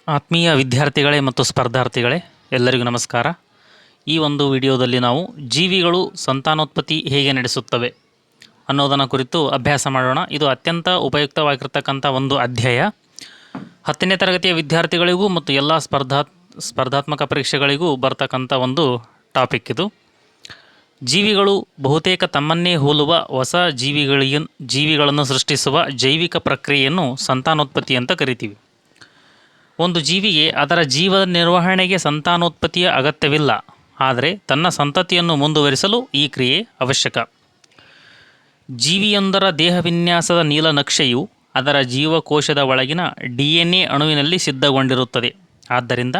ಆತ್ಮೀಯ ವಿದ್ಯಾರ್ಥಿಗಳೇ ಮತ್ತು ಸ್ಪರ್ಧಾರ್ಥಿಗಳೇ ಎಲ್ಲರಿಗೂ ನಮಸ್ಕಾರ. ಈ ಒಂದು ವಿಡಿಯೋದಲ್ಲಿ ನಾವು ಜೀವಿಗಳು ಸಂತಾನೋತ್ಪತ್ತಿ ಹೇಗೆ ನಡೆಸುತ್ತವೆ ಅನ್ನೋದನ್ನು ಕುರಿತು ಅಭ್ಯಾಸ ಮಾಡೋಣ. ಇದು ಅತ್ಯಂತ ಉಪಯುಕ್ತವಾಗಿರ್ತಕ್ಕಂಥ ಒಂದು ಅಧ್ಯಾಯ. 10ನೇ ತರಗತಿಯ ವಿದ್ಯಾರ್ಥಿಗಳಿಗೂ ಮತ್ತು ಎಲ್ಲ ಸ್ಪರ್ಧಾತ್ಮಕ ಪರೀಕ್ಷೆಗಳಿಗೂ ಬರ್ತಕ್ಕಂಥ ಒಂದು ಟಾಪಿಕ್ ಇದು. ಜೀವಿಗಳು ಬಹುತೇಕ ತಮ್ಮನ್ನೇ ಹೋಲುವ ಹೊಸ ಜೀವಿಗಳನ್ನು ಸೃಷ್ಟಿಸುವ ಜೈವಿಕ ಪ್ರಕ್ರಿಯೆಯನ್ನು ಸಂತಾನೋತ್ಪತ್ತಿ ಅಂತ ಕರಿತೀವಿ. ಒಂದು ಜೀವಿಗೆ ಅದರ ಜೀವದ ನಿರ್ವಹಣೆಗೆ ಸಂತಾನೋತ್ಪತ್ತಿಯ ಅಗತ್ಯವಿಲ್ಲ, ಆದರೆ ತನ್ನ ಸಂತತಿಯನ್ನು ಮುಂದುವರಿಸಲು ಈ ಕ್ರಿಯೆ ಅವಶ್ಯಕ. ಜೀವಿಯೊಂದರ ದೇಹವಿನ್ಯಾಸದ ನೀಲನಕ್ಷೆಯು ಅದರ ಜೀವಕೋಶದ ಒಳಗಿನ DNA ಅಣುವಿನಲ್ಲಿ ಸಿದ್ಧಗೊಂಡಿರುತ್ತದೆ. ಆದ್ದರಿಂದ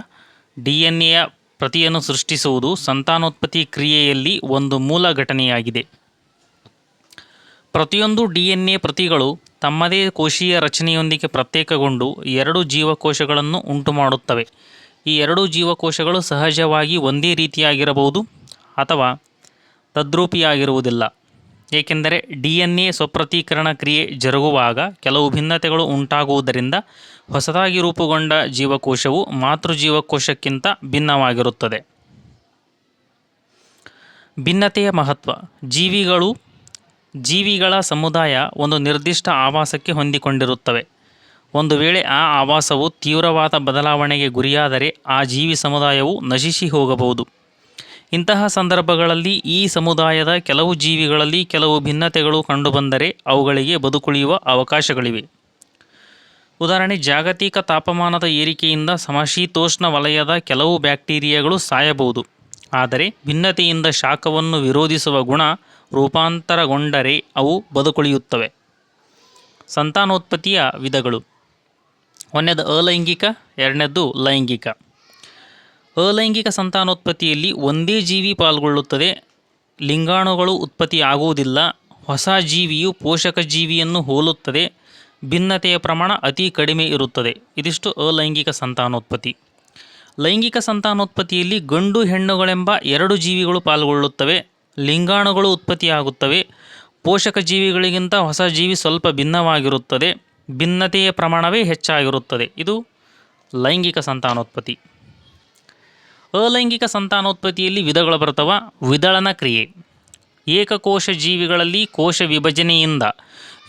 DNAಯ ಪ್ರತಿಯನ್ನು ಸೃಷ್ಟಿಸುವುದು ಸಂತಾನೋತ್ಪತ್ತಿ ಕ್ರಿಯೆಯಲ್ಲಿ ಒಂದು ಮೂಲ ಘಟನೆಯಾಗಿದೆ. ಪ್ರತಿಯೊಂದು DNA ಪ್ರತಿಗಳು ತಮ್ಮದೇ ಕೋಶೀಯ ರಚನೆಯೊಂದಿಗೆ ಪ್ರತ್ಯೇಕಗೊಂಡು 2 ಜೀವಕೋಶಗಳನ್ನು ಉಂಟುಮಾಡುತ್ತವೆ. ಈ 2 ಜೀವಕೋಶಗಳು ಸಹಜವಾಗಿ ಒಂದೇ ರೀತಿಯಾಗಿರಬಹುದು ಅಥವಾ ತದ್ರೂಪಿಯಾಗಿರುವುದಿಲ್ಲ, ಏಕೆಂದರೆ DNA ಸ್ವಪ್ರತೀಕರಣ ಕ್ರಿಯೆ ಜರುಗುವಾಗ ಕೆಲವು ಭಿನ್ನತೆಗಳು ಉಂಟಾಗುವುದರಿಂದ ಹೊಸದಾಗಿ ರೂಪುಗೊಂಡ ಜೀವಕೋಶವು ಮಾತೃಜೀವಕೋಶಕ್ಕಿಂತ ಭಿನ್ನವಾಗಿರುತ್ತದೆ. ಭಿನ್ನತೆಯ ಮಹತ್ವ. ಜೀವಿಗಳ ಸಮುದಾಯ ಒಂದು ನಿರ್ದಿಷ್ಟ ಆವಾಸಕ್ಕೆ ಹೊಂದಿಕೊಂಡಿರುತ್ತವೆ. ಒಂದು ವೇಳೆ ಆ ಆವಾಸವು ತೀವ್ರವಾದ ಬದಲಾವಣೆಗೆ ಗುರಿಯಾದರೆ ಆ ಜೀವಿ ಸಮುದಾಯವು ನಶಿಸಿ ಹೋಗಬಹುದು. ಇಂತಹ ಸಂದರ್ಭಗಳಲ್ಲಿ ಈ ಸಮುದಾಯದ ಕೆಲವು ಜೀವಿಗಳಲ್ಲಿ ಕೆಲವು ಭಿನ್ನತೆಗಳು ಕಂಡುಬಂದರೆ ಅವುಗಳಿಗೆ ಬದುಕುಳಿಯುವ ಅವಕಾಶಗಳಿವೆ. ಉದಾಹರಣೆ, ಜಾಗತಿಕ ತಾಪಮಾನದ ಏರಿಕೆಯಿಂದ ಸಮಶೀತೋಷ್ಣ ವಲಯದ ಕೆಲವು ಬ್ಯಾಕ್ಟೀರಿಯಾಗಳು ಸಾಯಬಹುದು, ಆದರೆ ಭಿನ್ನತೆಯಿಂದ ಶಾಖವನ್ನು ವಿರೋಧಿಸುವ ಗುಣ ರೂಪಾಂತರಗೊಂಡರೆ ಅವು ಬದುಕುಳಿಯುತ್ತವೆ. ಸಂತಾನೋತ್ಪತ್ತಿಯ ವಿಧಗಳು. 1ನೇದು ಅಲೈಂಗಿಕ, 2ನೇದು ಲೈಂಗಿಕ. ಅಲೈಂಗಿಕ ಸಂತಾನೋತ್ಪತ್ತಿಯಲ್ಲಿ ಒಂದೇ ಜೀವಿ ಪಾಲ್ಗೊಳ್ಳುತ್ತದೆ. ಲಿಂಗಾಣುಗಳು ಉತ್ಪತ್ತಿಯಾಗುವುದಿಲ್ಲ. ಹೊಸ ಜೀವಿಯು ಪೋಷಕ ಜೀವಿಯನ್ನು ಹೋಲುತ್ತದೆ. ಭಿನ್ನತೆಯ ಪ್ರಮಾಣ ಅತಿ ಕಡಿಮೆ ಇರುತ್ತದೆ. ಇದಿಷ್ಟು ಅಲೈಂಗಿಕ ಸಂತಾನೋತ್ಪತ್ತಿ. ಲೈಂಗಿಕ ಸಂತಾನೋತ್ಪತ್ತಿಯಲ್ಲಿ ಗಂಡು ಹೆಣ್ಣುಗಳೆಂಬ 2 ಜೀವಿಗಳು ಪಾಲ್ಗೊಳ್ಳುತ್ತವೆ. ಲಿಂಗಾಣುಗಳು ಉತ್ಪತ್ತಿಯಾಗುತ್ತವೆ. ಪೋಷಕ ಜೀವಿಗಳಿಗಿಂತ ಹೊಸ ಜೀವಿ ಸ್ವಲ್ಪ ಭಿನ್ನವಾಗಿರುತ್ತದೆ. ಭಿನ್ನತೆಯ ಪ್ರಮಾಣವೇ ಹೆಚ್ಚಾಗಿರುತ್ತದೆ. ಇದು ಲೈಂಗಿಕ ಸಂತಾನೋತ್ಪತ್ತಿ. ಅಲೈಂಗಿಕ ಸಂತಾನೋತ್ಪತ್ತಿಯಲ್ಲಿ ವಿಧಗಳು ಬರ್ತವೆ. ವಿದಳನ ಕ್ರಿಯೆ. ಏಕಕೋಶ ಜೀವಿಗಳಲ್ಲಿ ಕೋಶ ವಿಭಜನೆಯಿಂದ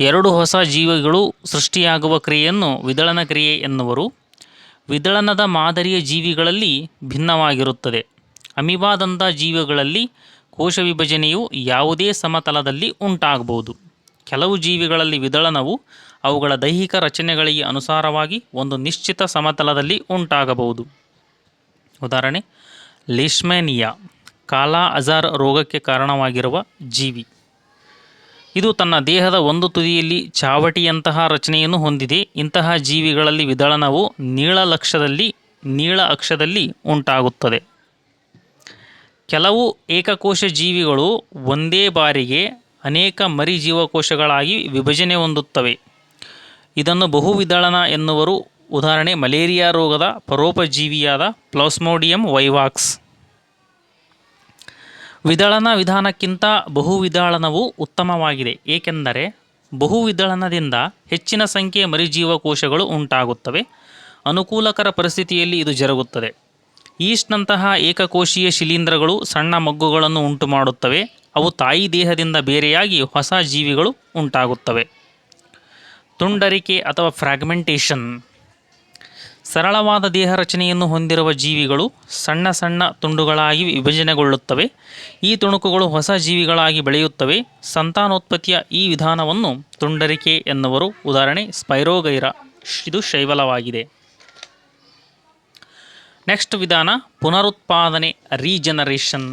2 ಹೊಸ ಜೀವಿಗಳು ಸೃಷ್ಟಿಯಾಗುವ ಕ್ರಿಯೆಯನ್ನು ವಿದಳನ ಕ್ರಿಯೆ ಎನ್ನುವರು. ವಿದಳನದ ಮಾದರಿಯ ಜೀವಿಗಳಲ್ಲಿ ಭಿನ್ನವಾಗಿರುತ್ತದೆ. ಅಮೀಬಾದಂಥ ಜೀವಿಗಳಲ್ಲಿ ಕೋಶ ವಿಭಜನೆಯು ಯಾವುದೇ ಸಮತಲದಲ್ಲಿ ಉಂಟಾಗಬಹುದು. ಕೆಲವು ಜೀವಿಗಳಲ್ಲಿ ವಿದಳನವು ಅವುಗಳ ದೈಹಿಕ ರಚನೆಗಳಿಗೆ ಅನುಸಾರವಾಗಿ ಒಂದು ನಿಶ್ಚಿತ ಸಮತಲದಲ್ಲಿ ಉಂಟಾಗಬಹುದು. ಉದಾಹರಣೆ, ಲೇಶ್ಮೇನಿಯಾ, ಕಾಲಾ ಅಜಾರ್ ರೋಗಕ್ಕೆ ಕಾರಣವಾಗಿರುವ ಜೀವಿ. ಇದು ತನ್ನ ದೇಹದ ಒಂದು ತುದಿಯಲ್ಲಿ ಚಾವಟಿಯಂತಹ ರಚನೆಯನ್ನು ಹೊಂದಿದೆ. ಇಂತಹ ಜೀವಿಗಳಲ್ಲಿ ವಿದಳನವು ನೀಳ ಅಕ್ಷದಲ್ಲಿ ಉಂಟಾಗುತ್ತದೆ. ಕೆಲವು ಏಕಕೋಶ ಜೀವಿಗಳು ಒಂದೇ ಬಾರಿಗೆ ಅನೇಕ ಮರಿ ಜೀವಕೋಶಗಳಾಗಿ ವಿಭಜನೆ ಹೊಂದುತ್ತವೆ. ಇದನ್ನು ಬಹುವಿದಳನ ಎನ್ನುವರು. ಉದಾಹರಣೆ, ಮಲೇರಿಯಾ ರೋಗದ ಪರೋಪಜೀವಿಯಾದ ಪ್ಲಾಸ್ಮೋಡಿಯಂ ವೈವಾಕ್ಸ್. ವಿದಳನ ವಿಧಾನಕ್ಕಿಂತ ಬಹುವಿದಳನವು ಉತ್ತಮವಾಗಿದೆ, ಏಕೆಂದರೆ ಬಹುವಿದಳನದಿಂದ ಹೆಚ್ಚಿನ ಸಂಖ್ಯೆಯ ಮರಿಜೀವಕೋಶಗಳು ಉಂಟಾಗುತ್ತವೆ. ಅನುಕೂಲಕರ ಪರಿಸ್ಥಿತಿಯಲ್ಲಿ ಇದು ಜರುಗುತ್ತದೆ. ಈಸ್ಟ್ನಂತಹ ಏಕಕೋಶೀಯ ಶಿಲೀಂಧ್ರಗಳು ಸಣ್ಣ ಮಗ್ಗುಗಳನ್ನು ಉಂಟುಮಾಡುತ್ತವೆ. ಅವು ತಾಯಿ ದೇಹದಿಂದ ಬೇರೆಯಾಗಿ ಹೊಸ ಜೀವಿಗಳು ಉಂಟಾಗುತ್ತವೆ. ತುಂಡರಿಕೆ ಅಥವಾ ಫ್ರಾಗ್ಮೆಂಟೇಷನ್. ಸರಳವಾದ ದೇಹ ರಚನೆಯನ್ನು ಹೊಂದಿರುವ ಜೀವಿಗಳು ಸಣ್ಣ ಸಣ್ಣ ತುಂಡುಗಳಾಗಿ ವಿಭಜನೆಗೊಳ್ಳುತ್ತವೆ. ಈ ತುಣುಕುಗಳು ಹೊಸ ಜೀವಿಗಳಾಗಿ ಬೆಳೆಯುತ್ತವೆ. ಸಂತಾನೋತ್ಪತ್ತಿಯ ಈ ವಿಧಾನವನ್ನು ತುಂಡರಿಕೆ ಎನ್ನುವರು. ಉದಾಹರಣೆ, ಸ್ಪೈರೋಗೈರಾ. ಇದು ಶೈವಲವಾಗಿದೆ. ನೆಕ್ಸ್ಟ್ ವಿಧಾನ ಪುನರುತ್ಪಾದನೆ, ರೀಜನರೇಷನ್.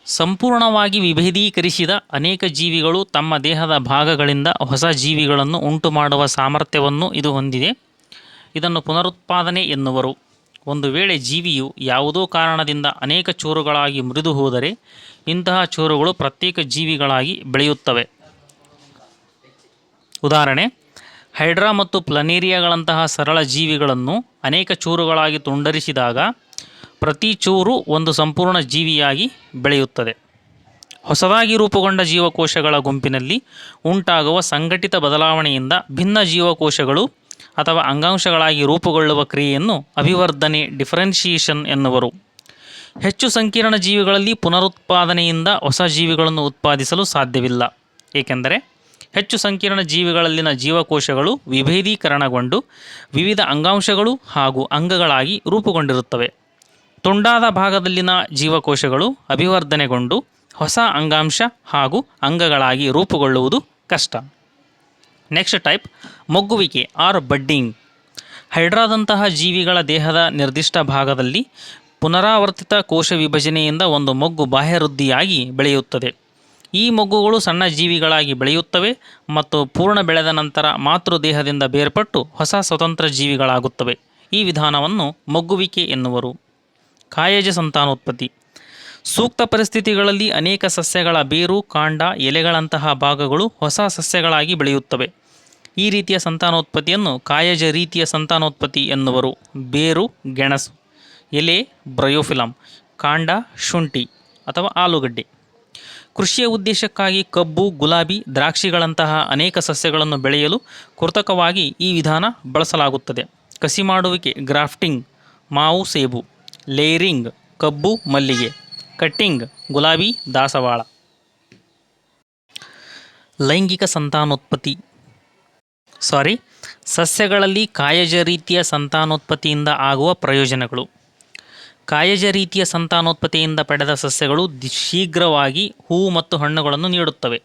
ಸಂಪೂರ್ಣವಾಗಿ ವಿಭೇದೀಕರಿಸಿದ ಅನೇಕ ಜೀವಿಗಳು ತಮ್ಮ ದೇಹದ ಭಾಗಗಳಿಂದ ಹೊಸ ಜೀವಿಗಳನ್ನು ಉಂಟುಮಾಡುವ ಸಾಮರ್ಥ್ಯವನ್ನು ಇದು ಹೊಂದಿದೆ. ಇದನ್ನು ಪುನರುತ್ಪಾದನೆ ಎನ್ನುವರು. ಒಂದು ವೇಳೆ ಜೀವಿಯು ಯಾವುದೋ ಕಾರಣದಿಂದ ಅನೇಕ ಚೂರುಗಳಾಗಿ ಮುರಿದು ಹೋದರೆ ಇಂತಹ ಚೂರುಗಳು ಪ್ರತ್ಯೇಕ ಜೀವಿಗಳಾಗಿ ಬೆಳೆಯುತ್ತವೆ. ಉದಾಹರಣೆ, ಹೈಡ್ರಾ ಮತ್ತು ಪ್ಲನೇರಿಯಾಗಳಂತಹ ಸರಳ ಜೀವಿಗಳನ್ನು ಅನೇಕ ಚೂರುಗಳಾಗಿ ತುಂಡರಿಸಿದಾಗ ಪ್ರತಿ ಚೂರು ಒಂದು ಸಂಪೂರ್ಣ ಜೀವಿಯಾಗಿ ಬೆಳೆಯುತ್ತದೆ. ಹೊಸದಾಗಿ ರೂಪುಗೊಂಡ ಜೀವಕೋಶಗಳ ಗುಂಪಿನಲ್ಲಿ ಉಂಟಾಗುವ ಸಂಘಟಿತ ಬದಲಾವಣೆಯಿಂದ ಭಿನ್ನ ಜೀವಕೋಶಗಳು ಅಥವಾ ಅಂಗಾಂಶಗಳಾಗಿ ರೂಪುಗೊಳ್ಳುವ ಕ್ರಿಯೆಯನ್ನು ಅಭಿವರ್ಧನೆ ಡಿಫರೆನ್ಷಿಯೇಷನ್ ಎನ್ನುವರು. ಹೆಚ್ಚು ಸಂಕೀರ್ಣ ಜೀವಿಗಳಲ್ಲಿ ಪುನರುತ್ಪಾದನೆಯಿಂದ ಹೊಸ ಜೀವಿಗಳನ್ನು ಉತ್ಪಾದಿಸಲು ಸಾಧ್ಯವಿಲ್ಲ, ಏಕೆಂದರೆ ಹೆಚ್ಚು ಸಂಕೀರ್ಣ ಜೀವಿಗಳಲ್ಲಿನ ಜೀವಕೋಶಗಳು ವಿಭೇದೀಕರಣಗೊಂಡು ವಿವಿಧ ಅಂಗಾಂಶಗಳು ಹಾಗೂ ಅಂಗಗಳಾಗಿ ರೂಪುಗೊಂಡಿರುತ್ತವೆ. ತುಂಡಾದ ಭಾಗದಲ್ಲಿನ ಜೀವಕೋಶಗಳು ಅಭಿವರ್ಧನೆಗೊಂಡು ಹೊಸ ಅಂಗಾಂಶ ಹಾಗೂ ಅಂಗಗಳಾಗಿ ರೂಪುಗೊಳ್ಳುವುದು ಕಷ್ಟ. ನೆಕ್ಸ್ಟ್ ಟೈಪ್ ಮೊಗ್ಗುವಿಕೆ ಆರ್ ಬಡ್ಡಿಂಗ್. ಹೈಡ್ರಾದಂತಹ ಜೀವಿಗಳ ದೇಹದ ನಿರ್ದಿಷ್ಟ ಭಾಗದಲ್ಲಿ ಪುನರಾವರ್ತಿತ ಕೋಶ ವಿಭಜನೆಯಿಂದ ಒಂದು ಮೊಗ್ಗು ಬಾಹ್ಯವೃದ್ಧಿಯಾಗಿ ಬೆಳೆಯುತ್ತದೆ. ಈ ಮೊಗ್ಗುಗಳು ಸಣ್ಣ ಜೀವಿಗಳಾಗಿ ಬೆಳೆಯುತ್ತವೆ ಮತ್ತು ಪೂರ್ಣ ಬೆಳೆದ ನಂತರ ಮಾತೃದೇಹದಿಂದ ಬೇರ್ಪಟ್ಟು ಹೊಸ ಸ್ವತಂತ್ರ ಜೀವಿಗಳಾಗುತ್ತವೆ. ಈ ವಿಧಾನವನ್ನು ಮೊಗ್ಗುವಿಕೆ ಎನ್ನುವರು. ಕಾಯಜ ಸಂತಾನೋತ್ಪತ್ತಿ. ಸೂಕ್ತ ಪರಿಸ್ಥಿತಿಗಳಲ್ಲಿ ಅನೇಕ ಸಸ್ಯಗಳ ಬೇರು, ಕಾಂಡ, ಎಲೆಗಳಂತಹ ಭಾಗಗಳು ಹೊಸ ಸಸ್ಯಗಳಾಗಿ ಬೆಳೆಯುತ್ತವೆ. ಈ ರೀತಿಯ ಸಂತಾನೋತ್ಪತ್ತಿಯನ್ನು ಕಾಯಜ ರೀತಿಯ ಸಂತಾನೋತ್ಪತ್ತಿ ಎನ್ನುವರು. ಬೇರು ಗೆಣಸು, ಎಲೆ ಬ್ರಯೋಫಿಲಮ್, ಕಾಂಡ ಶುಂಠಿ ಅಥವಾ ಆಲೂಗಡ್ಡೆ. ಕೃಷಿಯ ಉದ್ದೇಶಕ್ಕಾಗಿ ಕಬ್ಬು, ಗುಲಾಬಿ, ದ್ರಾಕ್ಷಿಗಳಂತಹ ಅನೇಕ ಸಸ್ಯಗಳನ್ನು ಬೆಳೆಯಲು ಕೃತಕವಾಗಿ ಈ ವಿಧಾನ ಬಳಸಲಾಗುತ್ತದೆ. ಕಸಿ ಮಾಡುವಿಕೆ ಗ್ರಾಫ್ಟಿಂಗ್ ಮಾವು, ಸೇಬು. ಲೇಯರಿಂಗ್ ಕಬ್ಬು, ಮಲ್ಲಿಗೆ. ಕಟ್ಟಿಂಗ್ ಗುಲಾಬಿ, ದಾಸವಾಳ. ಲೈಂಗಿಕ ಸಂತಾನೋತ್ಪತ್ತಿ ಸಸ್ಯಗಳಲ್ಲಿ ಕಾಯಜ ರೀತಿಯ ಸಂತಾನೋತ್ಪತ್ತಿಯಿಂದ ಆಗುವ ಪ್ರಯೋಜನಗಳು. ಕಾಯಜ ರೀತಿಯ ಸಂತಾನೋತ್ಪತ್ತಿಯಿಂದ ಪಡೆದ ಸಸ್ಯಗಳು ಶೀಘ್ರವಾಗಿ ಹೂವು ಮತ್ತು ಹಣ್ಣುಗಳನ್ನು ನೀಡುತ್ತವೆ.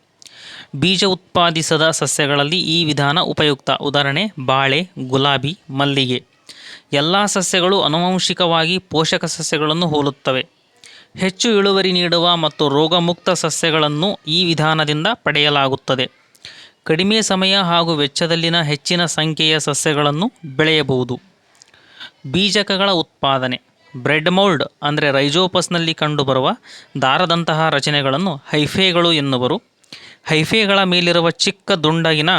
ಬೀಜ ಉತ್ಪಾದಿಸದ ಸಸ್ಯಗಳಲ್ಲಿ ಈ ವಿಧಾನ ಉಪಯುಕ್ತ. ಉದಾಹರಣೆ ಬಾಳೆ, ಗುಲಾಬಿ, ಮಲ್ಲಿಗೆ. ಎಲ್ಲ ಸಸ್ಯಗಳು ಆನುವಂಶಿಕವಾಗಿ ಪೋಷಕ ಸಸ್ಯಗಳನ್ನು ಹೋಲುತ್ತವೆ. ಹೆಚ್ಚು ಇಳುವರಿ ನೀಡುವ ಮತ್ತು ರೋಗಮುಕ್ತ ಸಸ್ಯಗಳನ್ನು ಈ ವಿಧಾನದಿಂದ ಪಡೆಯಲಾಗುತ್ತದೆ. ಕಡಿಮೆ ಸಮಯ ಹಾಗೂ ವೆಚ್ಚದಲ್ಲಿನ ಹೆಚ್ಚಿನ ಸಂಖ್ಯೆಯ ಸಸ್ಯಗಳನ್ನು ಬೆಳೆಯಬಹುದು. ಬೀಜಕಗಳ ಉತ್ಪಾದನೆ. ಬ್ರೆಡ್ ಮೌಲ್ಡ್ ಅಂದರೆ ರೈಜೋಪಸ್ನಲ್ಲಿ ಕಂಡುಬರುವ ದಾರದಂತಹ ರಚನೆಗಳನ್ನು ಹೈಫೆಗಳು ಎನ್ನುವರು. ಹೈಫೆಗಳ ಮೇಲಿರುವ ಚಿಕ್ಕ ದುಂಡಗಿನ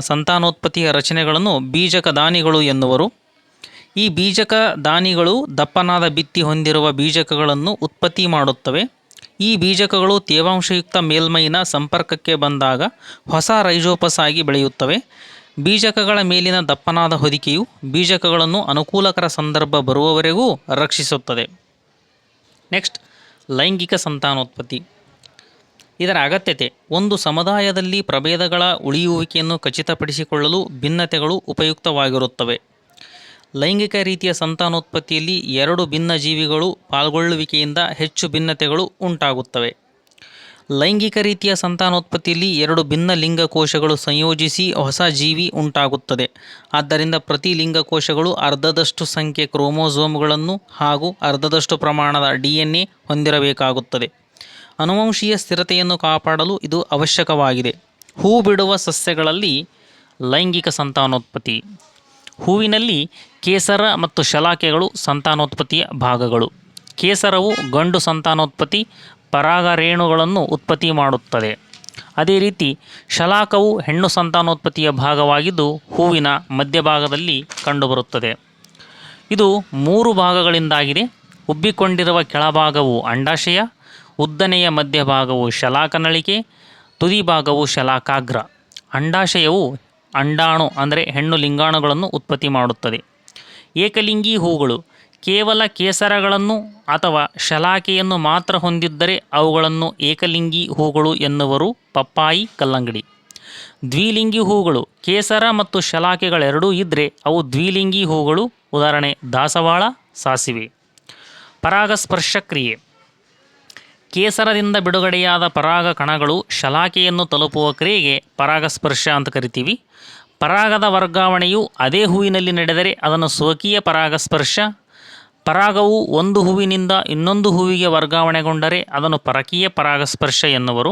ಸಂತಾನೋತ್ಪತ್ತಿಯ ರಚನೆಗಳನ್ನು ಬೀಜಕ ದಾನಿಗಳು ಎನ್ನುವರು. ಈ ಬೀಜಕ ದಾನಿಗಳು ದಪ್ಪನಾದ ಭಿತ್ತಿ ಹೊಂದಿರುವ ಬೀಜಕಗಳನ್ನು ಉತ್ಪತ್ತಿ ಮಾಡುತ್ತವೆ. ಈ ಬೀಜಕಗಳು ತೇವಾಂಶಯುಕ್ತ ಮೇಲ್ಮೈನ ಸಂಪರ್ಕಕ್ಕೆ ಬಂದಾಗ ಹೊಸ ರೈಜೋಪಸ್ ಆಗಿ ಬೆಳೆಯುತ್ತವೆ. ಬೀಜಕಗಳ ಮೇಲಿನ ದಪ್ಪನಾದ ಹೊದಿಕೆಯು ಬೀಜಕಗಳನ್ನು ಅನುಕೂಲಕರ ಸಂದರ್ಭ ಬರುವವರೆಗೂ ರಕ್ಷಿಸುತ್ತದೆ. ನೆಕ್ಸ್ಟ್ ಲೈಂಗಿಕ ಸಂತಾನೋತ್ಪತ್ತಿ. ಇದರ ಅಗತ್ಯತೆ. ಒಂದು ಸಮುದಾಯದಲ್ಲಿ ಪ್ರಭೇದಗಳ ಉಳಿಯುವಿಕೆಯನ್ನು ಖಚಿತಪಡಿಸಿಕೊಳ್ಳಲು ಭಿನ್ನತೆಗಳು ಉಪಯುಕ್ತವಾಗಿರುತ್ತವೆ. ಲೈಂಗಿಕ ರೀತಿಯ ಸಂತಾನೋತ್ಪತ್ತಿಯಲ್ಲಿ ಎರಡು ಭಿನ್ನ ಜೀವಿಗಳು ಪಾಲ್ಗೊಳ್ಳುವಿಕೆಯಿಂದ ಹೆಚ್ಚು ಭಿನ್ನತೆಗಳು ಉಂಟಾಗುತ್ತವೆ. ಲೈಂಗಿಕ ರೀತಿಯ ಸಂತಾನೋತ್ಪತ್ತಿಯಲ್ಲಿ ಎರಡು ಭಿನ್ನ ಲಿಂಗಕೋಶಗಳು ಸಂಯೋಜಿಸಿ ಹೊಸ ಜೀವಿ ಉಂಟಾಗುತ್ತದೆ. ಆದ್ದರಿಂದ ಪ್ರತಿ ಲಿಂಗಕೋಶಗಳು ಅರ್ಧದಷ್ಟು ಸಂಖ್ಯೆ ಕ್ರೋಮೋಸೋಮ್ಗಳನ್ನು ಹಾಗೂ ಅರ್ಧದಷ್ಟು ಪ್ರಮಾಣದ DNA ಹೊಂದಿರಬೇಕಾಗುತ್ತದೆ. ಅನುವಂಶೀಯ ಸ್ಥಿರತೆಯನ್ನು ಕಾಪಾಡಲು ಇದು ಅವಶ್ಯಕವಾಗಿದೆ. ಹೂ ಬಿಡುವ ಸಸ್ಯಗಳಲ್ಲಿ ಲೈಂಗಿಕ ಸಂತಾನೋತ್ಪತ್ತಿ. ಹೂವಿನಲ್ಲಿ ಕೇಸರ ಮತ್ತು ಶಲಾಕೆಗಳು ಸಂತಾನೋತ್ಪತ್ತಿಯ ಭಾಗಗಳು. ಕೇಸರವು ಗಂಡು ಸಂತಾನೋತ್ಪತ್ತಿ ಪರಾಗರೇಣುಗಳನ್ನು ಉತ್ಪತ್ತಿ ಮಾಡುತ್ತದೆ. ಅದೇ ರೀತಿ ಶಲಾಕವು ಹೆಣ್ಣು ಸಂತಾನೋತ್ಪತ್ತಿಯ ಭಾಗವಾಗಿದ್ದು ಹೂವಿನ ಮಧ್ಯಭಾಗದಲ್ಲಿ ಕಂಡುಬರುತ್ತದೆ. ಇದು 3 ಭಾಗಗಳಿಂದಾಗಿದೆ. ಉಬ್ಬಿಕೊಂಡಿರುವ ಕೆಳಭಾಗವು ಅಂಡಾಶಯ, ಉದ್ದನೆಯ ಮಧ್ಯಭಾಗವು ಶಲಾಕನಳಿಕೆ, ತುದಿ ಭಾಗವು ಶಲಾಕಾಗ್ರ. ಅಂಡಾಶಯವು ಅಂಡಾಣು ಅಂದರೆ ಹೆಣ್ಣು ಲಿಂಗಾಣುಗಳನ್ನು ಉತ್ಪತ್ತಿ ಮಾಡುತ್ತದೆ. ಏಕಲಿಂಗಿ ಹೂಗಳು ಕೇವಲ ಕೇಸರಗಳನ್ನು ಅಥವಾ ಶಲಾಕೆಯನ್ನು ಮಾತ್ರ ಹೊಂದಿದ್ದರೆ ಅವುಗಳನ್ನು ಏಕಲಿಂಗಿ ಹೂಗಳು ಎನ್ನುವರು. ಪಪ್ಪಾಯಿ, ಕಲ್ಲಂಗಡಿ. ದ್ವಿಲಿಂಗಿ ಹೂಗಳು ಕೇಸರ ಮತ್ತು ಶಲಾಕೆಗಳೆರಡೂ ಇದ್ದರೆ ಅವು ದ್ವಿಲಿಂಗಿ ಹೂಗಳು. ಉದಾಹರಣೆ ದಾಸವಾಳ, ಸಾಸಿವೆ. ಪರಾಗಸ್ಪರ್ಶ ಕ್ರಿಯೆ. ಕೇಸರದಿಂದ ಬಿಡುಗಡೆಯಾದ ಪರಾಗ ಕಣಗಳು ಶಲಾಕೆಯನ್ನು ತಲುಪುವ ಕ್ರಿಯೆಗೆ ಪರಾಗಸ್ಪರ್ಶ ಅಂತ ಕರಿತೀವಿ. ಪರಾಗದ ವರ್ಗಾವಣೆಯು ಅದೇ ಹೂವಿನಲ್ಲಿ ನಡೆದರೆ ಅದನ್ನು ಸ್ವಕೀಯ ಪರಾಗಸ್ಪರ್ಶ. ಪರಾಗವು ಒಂದು ಹೂವಿನಿಂದ ಇನ್ನೊಂದು ಹೂವಿಗೆ ವರ್ಗಾವಣೆಗೊಂಡರೆ ಅದನ್ನು ಪರಕೀಯ ಪರಾಗಸ್ಪರ್ಶ ಎನ್ನುವರು.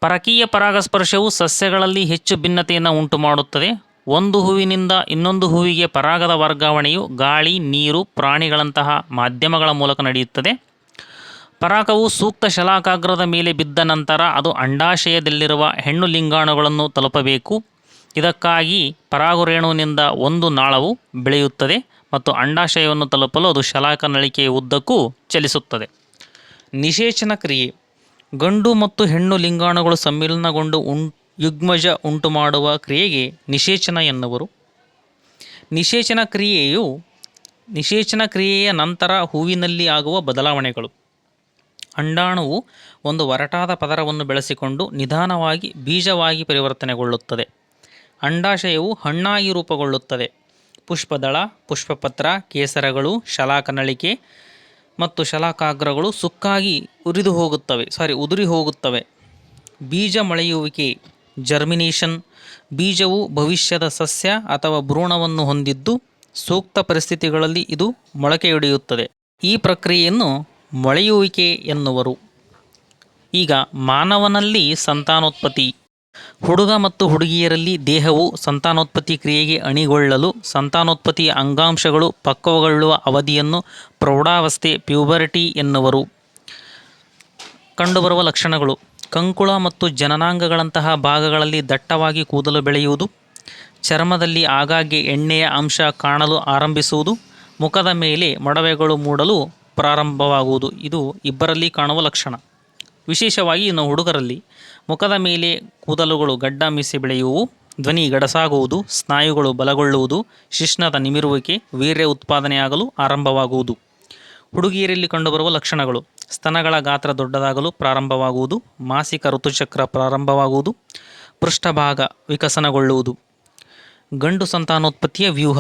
ಪರಕೀಯ ಪರಾಗಸ್ಪರ್ಶವು ಸಸ್ಯಗಳಲ್ಲಿ ಹೆಚ್ಚು ಭಿನ್ನತೆಯನ್ನು ಉಂಟುಮಾಡುತ್ತದೆ. ಒಂದು ಹೂವಿನಿಂದ ಇನ್ನೊಂದು ಹೂವಿಗೆ ಪರಾಗದ ವರ್ಗಾವಣೆಯು ಗಾಳಿ, ನೀರು, ಪ್ರಾಣಿಗಳಂತಹ ಮಾಧ್ಯಮಗಳ ಮೂಲಕ ನಡೆಯುತ್ತದೆ. ಪರಾಗವು ಸೂಕ್ತ ಶಲಾಕಾಗ್ರದ ಮೇಲೆ ಬಿದ್ದ ನಂತರ ಅದು ಅಂಡಾಶಯದಲ್ಲಿರುವ ಹೆಣ್ಣು ಲಿಂಗಾಣುಗಳನ್ನು ತಲುಪಬೇಕು. ಇದಕ್ಕಾಗಿ ಪರಾಗರೇಣುವಿನಿಂದ ಒಂದು ನಾಳವು ಬೆಳೆಯುತ್ತದೆ ಮತ್ತು ಅಂಡಾಶಯವನ್ನು ತಲುಪಲು ಅದು ಶಲಾಕನಳಿಕೆಯ ಉದ್ದಕ್ಕೂ ಚಲಿಸುತ್ತದೆ. ನಿಷೇಚನ ಕ್ರಿಯೆ. ಗಂಡು ಮತ್ತು ಹೆಣ್ಣು ಲಿಂಗಾಣುಗಳು ಸಮ್ಮಿಲನಗೊಂಡು ಯುಗ್ಮಜ ಉಂಟುಮಾಡುವ ಕ್ರಿಯೆಗೆ ನಿಷೇಚನ ಎನ್ನುವರು. ನಿಷೇಚನ ಕ್ರಿಯೆಯ ನಂತರ ಹೂವಿನಲ್ಲಿ ಆಗುವ ಬದಲಾವಣೆಗಳು. ಅಂಡಾಣುವು ಒಂದು ಒರಟಾದ ಪದರವನ್ನು ಬೆಳೆಸಿಕೊಂಡು ನಿಧಾನವಾಗಿ ಬೀಜವಾಗಿ ಪರಿವರ್ತನೆಗೊಳ್ಳುತ್ತದೆ. ಅಂಡಾಶಯವು ಹಣ್ಣಾಗಿ ರೂಪುಗೊಳ್ಳುತ್ತದೆ. ಪುಷ್ಪದಳ, ಪುಷ್ಪಪತ್ರ, ಕೇಸರಗಳು, ಶಲಾಕನಳಿಕೆ ಮತ್ತು ಶಲಾಕಾಗ್ರಗಳು ಸುಕ್ಕಾಗಿ ಉದುರಿ ಹೋಗುತ್ತವೆ. ಬೀಜ ಮೊಳೆಯುವಿಕೆ, ಜರ್ಮಿನೇಷನ್. ಬೀಜವು ಭವಿಷ್ಯದ ಸಸ್ಯ ಅಥವಾ ಭ್ರೂಣವನ್ನು ಹೊಂದಿದ್ದು ಸೂಕ್ತ ಪರಿಸ್ಥಿತಿಗಳಲ್ಲಿ ಇದು ಮೊಳಕೆಯೊಡೆಯುತ್ತದೆ. ಈ ಪ್ರಕ್ರಿಯೆಯನ್ನು ಮೊಳೆಯುವಿಕೆ ಎನ್ನುವರು. ಈಗ ಮಾನವನಲ್ಲಿ ಸಂತಾನೋತ್ಪತ್ತಿ. ಹುಡುಗ ಮತ್ತು ಹುಡುಗಿಯರಲ್ಲಿ ದೇಹವು ಸಂತಾನೋತ್ಪತ್ತಿ ಕ್ರಿಯೆಗೆ ಅಣಿಗೊಳ್ಳಲು ಸಂತಾನೋತ್ಪತ್ತಿಯ ಅಂಗಾಂಶಗಳು ಪಕ್ವಗೊಳ್ಳುವ ಅವಧಿಯನ್ನು ಪ್ರೌಢಾವಸ್ಥೆ, ಪ್ಯೂಬರ್ಟಿ ಎನ್ನುವರು. ಕಂಡುಬರುವ ಲಕ್ಷಣಗಳು: ಕಂಕುಳ ಮತ್ತು ಜನನಾಂಗಗಳಂತಹ ಭಾಗಗಳಲ್ಲಿ ದಟ್ಟವಾಗಿ ಕೂದಲು ಬೆಳೆಯುವುದು, ಚರ್ಮದಲ್ಲಿ ಆಗಾಗ್ಗೆ ಎಣ್ಣೆಯ ಅಂಶ ಕಾಣಲು ಆರಂಭಿಸುವುದು, ಮುಖದ ಮೇಲೆ ಮೊಡವೆಗಳು ಮೂಡಲು ಪ್ರಾರಂಭವಾಗುವುದು. ಇದು ಇಬ್ಬರಲ್ಲಿ ಕಾಣುವ ಲಕ್ಷಣ. ವಿಶೇಷವಾಗಿ ಇನ್ನು ಹುಡುಗರಲ್ಲಿ ಮುಖದ ಮೇಲೆ ಕೂದಲುಗಳು ಗಡ್ಡ ಮೀಸೆ ಬೆಳೆಯುವುದು, ಧ್ವನಿ ಗಡಸಾಗುವುದು, ಸ್ನಾಯುಗಳು ಬಲಗೊಳ್ಳುವುದು, ಶಿಶ್ನದ ನಿಮಿರುವಿಕೆ, ವೀರ್ಯ ಉತ್ಪಾದನೆಯಾಗಲು ಆರಂಭವಾಗುವುದು. ಹುಡುಗಿಯರಲ್ಲಿ ಕಂಡುಬರುವ ಲಕ್ಷಣಗಳು: ಸ್ತನಗಳ ಗಾತ್ರ ದೊಡ್ಡದಾಗಲು ಪ್ರಾರಂಭವಾಗುವುದು, ಮಾಸಿಕ ಋತುಚಕ್ರ ಪ್ರಾರಂಭವಾಗುವುದು, ಪೃಷ್ಠಭಾಗ ವಿಕಸನಗೊಳ್ಳುವುದು. ಗಂಡು ಸಂತಾನೋತ್ಪತ್ತಿಯ ವ್ಯೂಹ.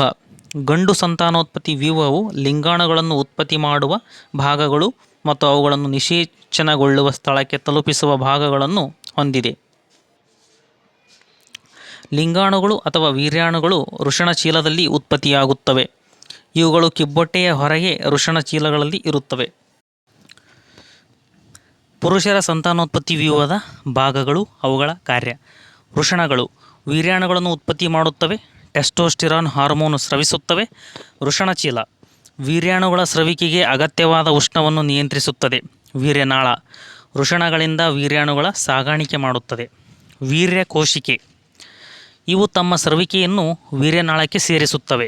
ಗಂಡು ಸಂತಾನೋತ್ಪತ್ತಿ ವ್ಯೂಹವು ಲಿಂಗಾಣುಗಳನ್ನು ಉತ್ಪತ್ತಿ ಮಾಡುವ ಭಾಗಗಳು ಮತ್ತು ಅವುಗಳನ್ನು ನಿಷೇಚನಗೊಳ್ಳುವ ಸ್ಥಳಕ್ಕೆ ತಲುಪಿಸುವ ಭಾಗಗಳನ್ನು ಹೊಂದಿದೆ. ಲಿಂಗಾಣುಗಳು ಅಥವಾ ವೀರ್ಯಾಣುಗಳು ವೃಷಣಚೀಲದಲ್ಲಿ ಉತ್ಪತ್ತಿಯಾಗುತ್ತವೆ. ಇವುಗಳು ಕಿಬ್ಬೊಟ್ಟೆಯ ಹೊರಗೆ ವೃಷಣಚೀಲಗಳಲ್ಲಿ ಇರುತ್ತವೆ. ಪುರುಷರ ಸಂತಾನೋತ್ಪತ್ತಿ ವ್ಯೂಹದ ಭಾಗಗಳು, ಅವುಗಳ ಕಾರ್ಯ. ವೃಷಣಗಳು ವೀರ್ಯಾಣುಗಳನ್ನು ಉತ್ಪತ್ತಿ ಮಾಡುತ್ತವೆ. Testosterone hormone ಸ್ರವಿಸುತ್ತವೆ. ವೃಷಣಚೀಲ ವೀರ್ಯಾಣುಗಳ ಸ್ರವಿಕೆಗೆ ಅಗತ್ಯವಾದ ಉಷ್ಣವನ್ನು ನಿಯಂತ್ರಿಸುತ್ತದೆ. ವೀರ್ಯನಾಳ ವೃಷಣಗಳಿಂದ ವೀರ್ಯಾಣುಗಳ ಸಾಗಾಣಿಕೆ ಮಾಡುತ್ತದೆ. ವೀರ್ಯಕೋಶಿಕೆ ಇವು ತಮ್ಮ ಸ್ರವಿಕೆಯನ್ನು ವೀರ್ಯನಾಳಕ್ಕೆ ಸೇರಿಸುತ್ತವೆ.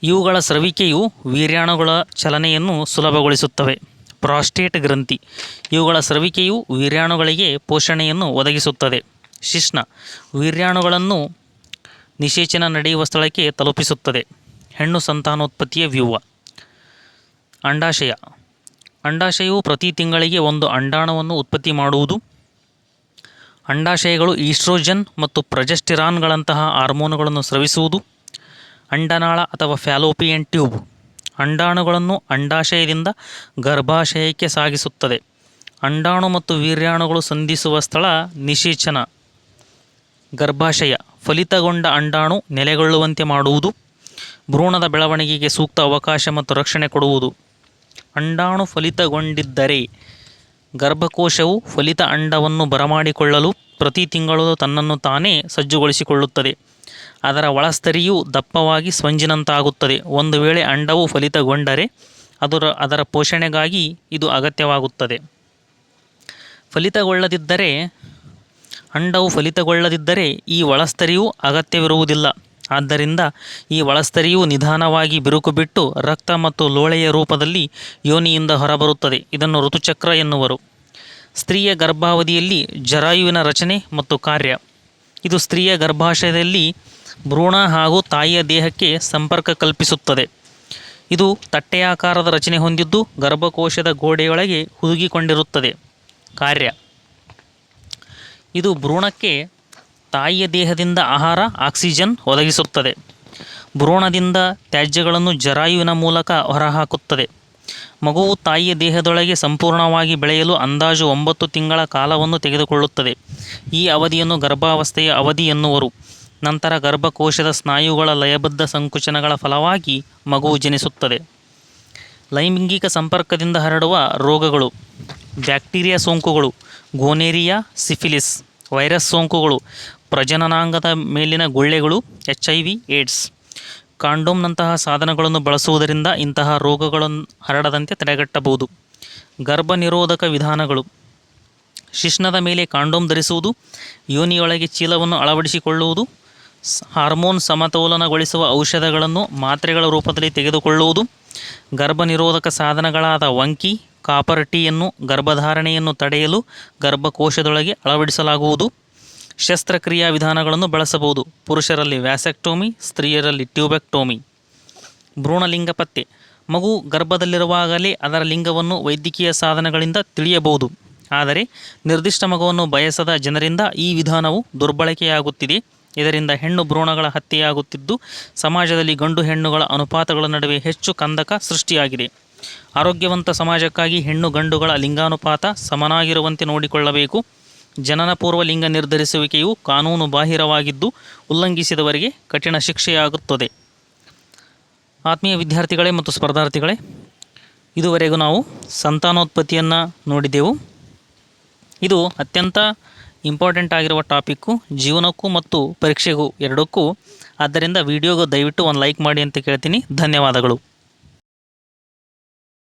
ಇವುಗಳ ಸ್ರವಿಕೆಯು ವೀರ್ಯಾಣುಗಳ ಚಲನೆಯನ್ನು ಸುಲಭಗೊಳಿಸುತ್ತವೆ. ಪ್ರಾಸ್ಟೇಟ್ ಗ್ರಂಥಿ ಇವುಗಳ ಸ್ರವಿಕೆಯು ವೀರ್ಯಾಣುಗಳಿಗೆ ಪೋಷಣೆಯನ್ನು ಒದಗಿಸುತ್ತದೆ. ಶಿಶ್ನ ವೀರ್ಯಾಣುಗಳನ್ನು ನಿಷೇಚನ ನಡೆಯುವ ಸ್ಥಳಕ್ಕೆ ತಲುಪಿಸುತ್ತದೆ. ಹೆಣ್ಣು ಸಂತಾನೋತ್ಪತ್ತಿಯ ವ್ಯೂಹ. ಅಂಡಾಶಯವು ಪ್ರತಿ ತಿಂಗಳಿಗೆ ಒಂದು ಅಂಡಾಣುವನ್ನು ಉತ್ಪತ್ತಿ ಮಾಡುವುದು. ಅಂಡಾಶಯಗಳು ಈಸ್ಟ್ರೋಜನ್ ಮತ್ತು ಪ್ರೊಜೆಸ್ಟೆರಾನ್ಗಳಂತಹ ಹಾರ್ಮೋನುಗಳನ್ನು ಸ್ರವಿಸುವುದು. ಅಂಡನಾಳ ಅಥವಾ ಫ್ಯಾಲೋಪಿಯನ್ ಟ್ಯೂಬ್ ಅಂಡಾಣುಗಳನ್ನು ಅಂಡಾಶಯದಿಂದ ಗರ್ಭಾಶಯಕ್ಕೆ ಸಾಗಿಸುತ್ತದೆ. ಅಂಡಾಣು ಮತ್ತು ವೀರ್ಯಾಣುಗಳು ಸಂಧಿಸುವ ಸ್ಥಳ ನಿಷೇಚನ. ಗರ್ಭಾಶಯ ಫಲಿತಗೊಂಡ ಅಂಡಾಣು ನೆಲೆಗೊಳ್ಳುವಂತೆ ಮಾಡುವುದು. ಭ್ರೂಣದ ಬೆಳವಣಿಗೆಗೆ ಸೂಕ್ತ ಅವಕಾಶ ಮತ್ತು ರಕ್ಷಣೆ ಕೊಡುವುದು. ಅಂಡಾಣು ಫಲಿತಗೊಂಡಿದ್ದರೆ ಗರ್ಭಕೋಶವು ಫಲಿತ ಅಂಡವನ್ನು ಬರಮಾಡಿಕೊಳ್ಳಲು ಪ್ರತಿ ತಿಂಗಳು ತನ್ನನ್ನು ತಾನೇ ಸಜ್ಜುಗೊಳಿಸಿಕೊಳ್ಳುತ್ತದೆ. ಅದರ ಒಳಸ್ತರಿಯು ದಪ್ಪವಾಗಿ ಸ್ಪಂಜಿನಂತಾಗುತ್ತದೆ. ಒಂದು ವೇಳೆ ಅಂಡವು ಫಲಿತಗೊಂಡರೆ ಅದರ ಪೋಷಣೆಗಾಗಿ ಇದು ಅಗತ್ಯವಾಗುತ್ತದೆ. ಅಂಡವು ಫಲಿತಗೊಳ್ಳದಿದ್ದರೆ ಈ ಒಳಸ್ತರಿಯು ಅಗತ್ಯವಿರುವುದಿಲ್ಲ. ಆದ್ದರಿಂದ ಈ ಒಳಸ್ತರಿಯು ನಿಧಾನವಾಗಿ ಬಿರುಕು ಬಿಟ್ಟು ರಕ್ತ ಮತ್ತು ಲೋಳೆಯ ರೂಪದಲ್ಲಿ ಯೋನಿಯಿಂದ ಹೊರಬರುತ್ತದೆ. ಇದನ್ನು ಋತುಚಕ್ರ ಎನ್ನುವರು. ಸ್ತ್ರೀಯ ಗರ್ಭಾವಧಿಯಲ್ಲಿ ಜರಾಯುವಿನ ರಚನೆ ಮತ್ತು ಕಾರ್ಯ. ಇದು ಸ್ತ್ರೀಯ ಗರ್ಭಾಶಯದಲ್ಲಿ ಭ್ರೂಣ ಹಾಗೂ ತಾಯಿಯ ದೇಹಕ್ಕೆ ಸಂಪರ್ಕ ಕಲ್ಪಿಸುತ್ತದೆ. ಇದು ತಟ್ಟೆಯಾಕಾರದ ರಚನೆ ಹೊಂದಿದ್ದು ಗರ್ಭಕೋಶದ ಗೋಡೆಯೊಳಗೆ ಹುದುಗಿಕೊಂಡಿರುತ್ತದೆ. ಕಾರ್ಯ: ಇದು ಭ್ರೂಣಕ್ಕೆ ತಾಯಿಯ ದೇಹದಿಂದ ಆಹಾರ, ಆಕ್ಸಿಜನ್ ಒದಗಿಸುತ್ತದೆ. ಭ್ರೂಣದಿಂದ ತ್ಯಾಜ್ಯಗಳನ್ನು ಜರಾಯುವಿನ ಮೂಲಕ ಹೊರಹಾಕುತ್ತದೆ. ಮಗುವು ತಾಯಿಯ ದೇಹದೊಳಗೆ ಸಂಪೂರ್ಣವಾಗಿ ಬೆಳೆಯಲು ಅಂದಾಜು 9 ತಿಂಗಳ ಕಾಲವನ್ನು ತೆಗೆದುಕೊಳ್ಳುತ್ತದೆ. ಈ ಅವಧಿಯನ್ನು ಗರ್ಭಾವಸ್ಥೆಯ ಅವಧಿ ಎನ್ನುವರು. ನಂತರ ಗರ್ಭಕೋಶದ ಸ್ನಾಯುಗಳ ಲಯಬದ್ಧ ಸಂಕುಚನಗಳ ಫಲವಾಗಿ ಮಗುವು ಜನಿಸುತ್ತದೆ. ಲೈಂಗಿಕ ಸಂಪರ್ಕದಿಂದ ಹರಡುವ ರೋಗಗಳು: ಬ್ಯಾಕ್ಟೀರಿಯಾ ಸೋಂಕುಗಳು, ಗೋನೇರಿಯಾ, ಸಿಫಿಲಿಸ್. ವೈರಸ್ ಸೋಂಕುಗಳು, ಪ್ರಜನನಾಂಗದ ಮೇಲಿನ ಗುಳ್ಳೆಗಳು, HIV, ಏಡ್ಸ್. ಕಾಂಡೋಮ್ನಂತಹ ಸಾಧನಗಳನ್ನು ಬಳಸುವುದರಿಂದ ಇಂತಹ ರೋಗಗಳನ್ನು ಹರಡದಂತೆ ತಡೆಗಟ್ಟಬಹುದು. ಗರ್ಭನಿರೋಧಕ ವಿಧಾನಗಳು: ಶಿಶ್ನದ ಮೇಲೆ ಕಾಂಡೋಮ್ ಧರಿಸುವುದು, ಯೋನಿಯೊಳಗೆ ಚೀಲವನ್ನು ಅಳವಡಿಸಿಕೊಳ್ಳುವುದು, ಹಾರ್ಮೋನ್ ಸಮತೋಲನಗೊಳಿಸುವ ಔಷಧಗಳನ್ನು ಮಾತ್ರೆಗಳ ರೂಪದಲ್ಲಿ ತೆಗೆದುಕೊಳ್ಳುವುದು, ಗರ್ಭನಿರೋಧಕ ಸಾಧನಗಳಾದ ವಂಕಿ, ಕಾಪರ್ ಟೀಯನ್ನು ಗರ್ಭಧಾರಣೆಯನ್ನು ತಡೆಯಲು ಗರ್ಭಕೋಶದೊಳಗೆ ಅಳವಡಿಸಲಾಗುವುದು. ಶಸ್ತ್ರಕ್ರಿಯಾ ವಿಧಾನಗಳನ್ನು ಬಳಸಬಹುದು. ಪುರುಷರಲ್ಲಿ ವ್ಯಾಸೆಕ್ಟೋಮಿ, ಸ್ತ್ರೀಯರಲ್ಲಿ ಟ್ಯೂಬೆಕ್ಟೋಮಿ. ಭ್ರೂಣಲಿಂಗ ಪತ್ತೆ. ಮಗು ಗರ್ಭದಲ್ಲಿರುವಾಗಲೇ ಅದರ ಲಿಂಗವನ್ನು ವೈದ್ಯಕೀಯ ಸಾಧನಗಳಿಂದ ತಿಳಿಯಬಹುದು. ಆದರೆ ನಿರ್ದಿಷ್ಟ ಮಗುವನ್ನು ಬಯಸದ ಜನರಿಂದ ಈ ವಿಧಾನವು ದುರ್ಬಳಕೆಯಾಗುತ್ತಿದೆ. ಇದರಿಂದ ಹೆಣ್ಣು ಭ್ರೂಣಗಳ ಹತ್ಯೆಯಾಗುತ್ತಿದ್ದು ಸಮಾಜದಲ್ಲಿ ಗಂಡು ಹೆಣ್ಣುಗಳ ಅನುಪಾತಗಳ ನಡುವೆ ಹೆಚ್ಚು ಕಂದಕ ಸೃಷ್ಟಿಯಾಗಿದೆ. ಆರೋಗ್ಯವಂತ ಸಮಾಜಕ್ಕಾಗಿ ಹೆಣ್ಣು ಗಂಡುಗಳ ಲಿಂಗಾನುಪಾತ ಸಮನಾಗಿರುವಂತೆ ನೋಡಿಕೊಳ್ಳಬೇಕು. ಜನನ ಪೂರ್ವ ಲಿಂಗ ನಿರ್ಧರಿಸುವಿಕೆಯು ಕಾನೂನು ಬಾಹಿರವಾಗಿದ್ದು ಉಲ್ಲಂಘಿಸಿದವರಿಗೆ ಕಠಿಣ ಶಿಕ್ಷೆಯಾಗುತ್ತದೆ. ಆತ್ಮೀಯ ವಿದ್ಯಾರ್ಥಿಗಳೇ ಮತ್ತು ಸ್ಪರ್ಧಾರ್ಥಿಗಳೇ, ಇದುವರೆಗೂ ನಾವು ಸಂತಾನೋತ್ಪತ್ತಿಯನ್ನು ನೋಡಿದೆವು. ಇದು ಅತ್ಯಂತ ಇಂಪಾರ್ಟೆಂಟ್ ಆಗಿರುವ ಟಾಪಿಕ್ಕು, ಜೀವನಕ್ಕೂ ಮತ್ತು ಪರೀಕ್ಷೆಗೂ ಎರಡಕ್ಕೂ. ಆದ್ದರಿಂದ ವಿಡಿಯೋಗೆ ದಯವಿಟ್ಟು ಒಂದು ಲೈಕ್ ಮಾಡಿ ಅಂತ ಕೇಳ್ತೀನಿ. ಧನ್ಯವಾದಗಳು.